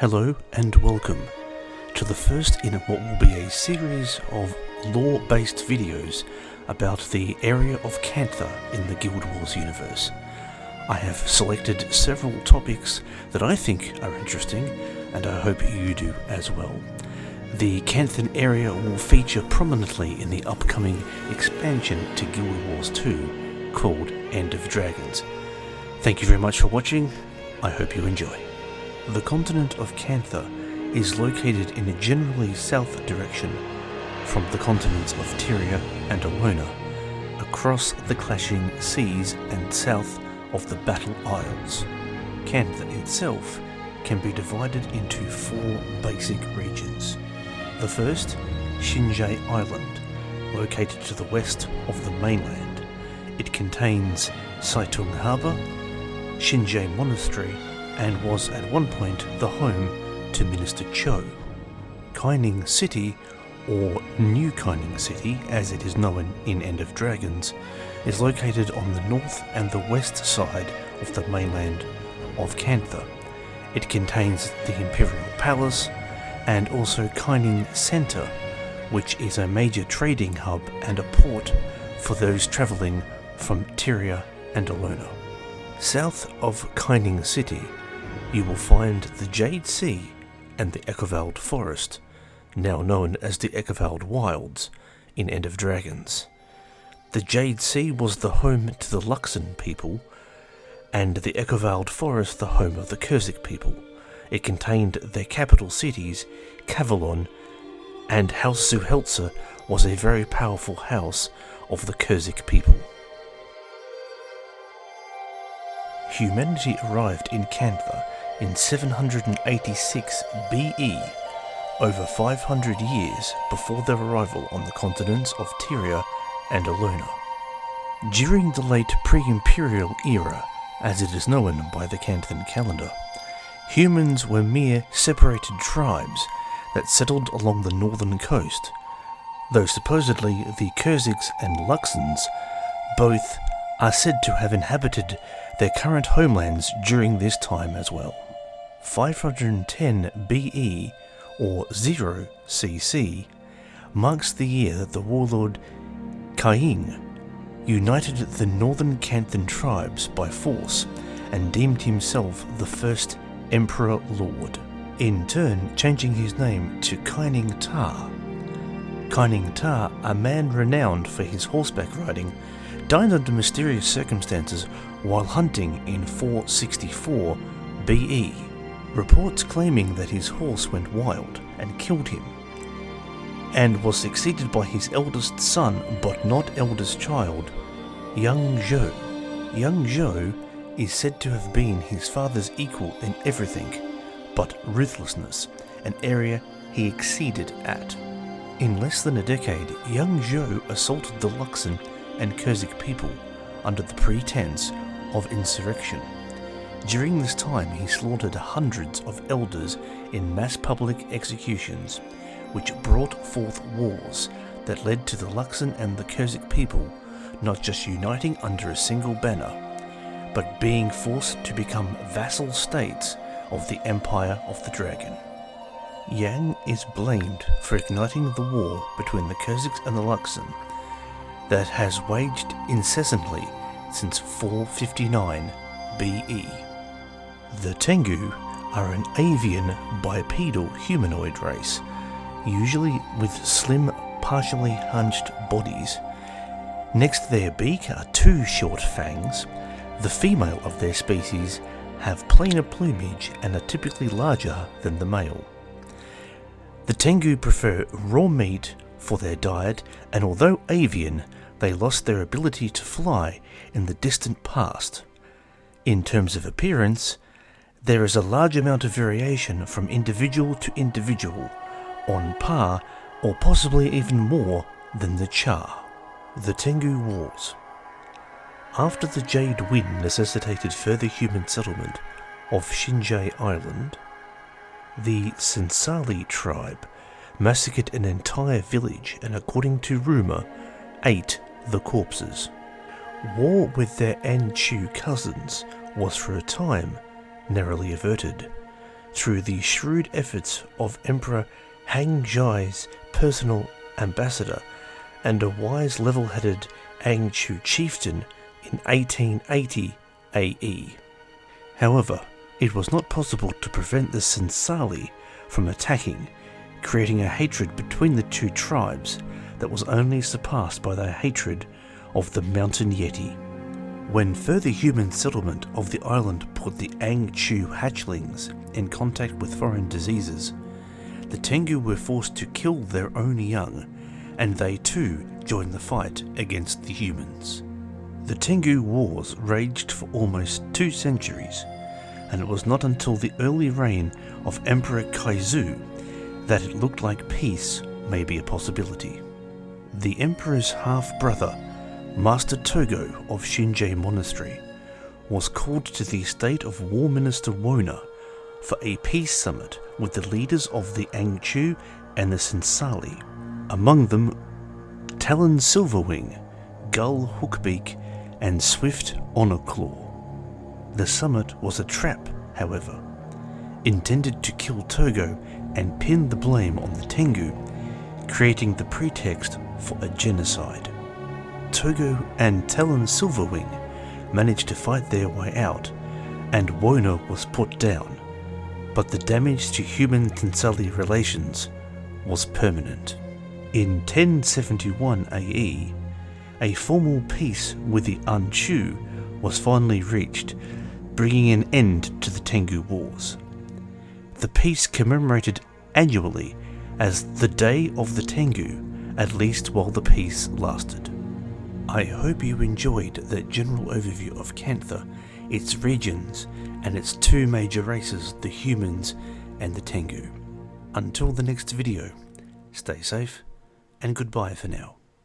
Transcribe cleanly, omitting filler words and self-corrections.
Hello and welcome to the first in what will be a series of lore-based videos about the area of Cantha in the Guild Wars universe. I have selected several topics that I think are interesting, and I hope you do as well. The Canthan area will feature prominently in the upcoming expansion to Guild Wars 2 called End of Dragons. Thank you very much for watching. I hope you enjoy. The continent of Cantha is located in a generally south direction from the continents of Tyria and Alona, across the clashing seas and south of the Battle Isles. Cantha itself can be divided into four basic regions. The first, Shinjai Island, located to the west of the mainland. It contains Saitung Harbour, Shinjai Monastery, and was at one point the home to Minister Cho. Kaining City, or New Kaining City as it is known in End of Dragons, is located on the north and the west side of the mainland of Cantha. It contains the Imperial Palace and also Kaining Center, which is a major trading hub and a port for those travelling from Tyria and Alona. South of Kaining City, you will find the Jade Sea and the Echovald Forest, now known as the Echovald Wilds, in End of Dragons. The Jade Sea was the home to the Luxon people, and the Echovald Forest the home of the Kurzik people. It contained their capital cities, Kavalon, and House Zuheltza was a very powerful house of the Kurzik people. Humanity arrived in Cantha in 786 BE, over 500 years before their arrival on the continents of Tyria and Alona. During the late pre-imperial era, as it is known by the Canthan calendar, humans were mere separated tribes that settled along the northern coast, though supposedly the Kurziks and Luxons both are said to have inhabited their current homelands during this time as well. 510 BE, or 0 CC, marks the year that the warlord Kaing united the northern Canthan tribes by force and deemed himself the first Emperor Lord, in turn changing his name to Kaining Ta. Kaining Ta, a man renowned for his horseback riding, died under mysterious circumstances while hunting in 464 BE, reports claiming that his horse went wild and killed him, and was succeeded by his eldest son but not eldest child, Young Zhou. Young Zhou is said to have been his father's equal in everything but ruthlessness, an area he exceeded at. In less than a decade, Young Zhou assaulted the Luxon and Kurzik people under the pretense of insurrection. During this time he slaughtered hundreds of elders in mass public executions, which brought forth wars that led to the Luxon and the Kurzik people not just uniting under a single banner, but being forced to become vassal states of the Empire of the Dragon. Yang is blamed for igniting the war between the Kurziks and the Luxon that has waged incessantly since 459 BE. The Tengu are an avian bipedal humanoid race, usually with slim, partially hunched bodies. Next to their beak are two short fangs. The female of their species have plainer plumage and are typically larger than the male. The Tengu prefer raw meat for their diet, and although avian, they lost their ability to fly in the distant past. In terms of appearance, there is a large amount of variation from individual to individual, on par or possibly even more than the Cha. The Tengu Wars. After the Jade Wind necessitated further human settlement of Shinjai Island, the Sensali tribe massacred an entire village and, according to rumour, ate the corpses. War with their Anchu cousins was for a time narrowly averted. through the shrewd efforts of Emperor Hang Jai's personal ambassador and a wise level-headed Angchu chieftain in 1880 AE. However, it was not possible to prevent the Sensali from attacking, creating a hatred between the two tribes that was only surpassed by their hatred of the Mountain Yeti. When further human settlement of the island put the Angchu hatchlings in contact with foreign diseases, the Tengu were forced to kill their own young, and they too joined the fight against the humans. The Tengu Wars raged for almost 2 centuries, and it was not until the early reign of Emperor Kaizu that it looked like peace may be a possibility. The Emperor's half-brother, Master Togo of Shinjei Monastery, was called to the estate of War Minister Wona for a peace summit with the leaders of the Angchu and the Sensali, among them Talon Silverwing, Gull Hookbeak, and Swift Honorclaw. The summit was a trap, however, intended to kill Togo and pin the blame on the Tengu, creating the pretext for a genocide. Togo and Talon Silverwing managed to fight their way out, and Wona was put down, but the damage to human-Tensali relations was permanent. In 1071 AE, a formal peace with the Anchu was finally reached, bringing an end to the Tengu Wars. The peace commemorated annually as the Day of the Tengu, at least while the peace lasted. I hope you enjoyed that general overview of Cantha, its regions, and its 2 major races, the humans and the Tengu. Until the next video, stay safe and goodbye for now.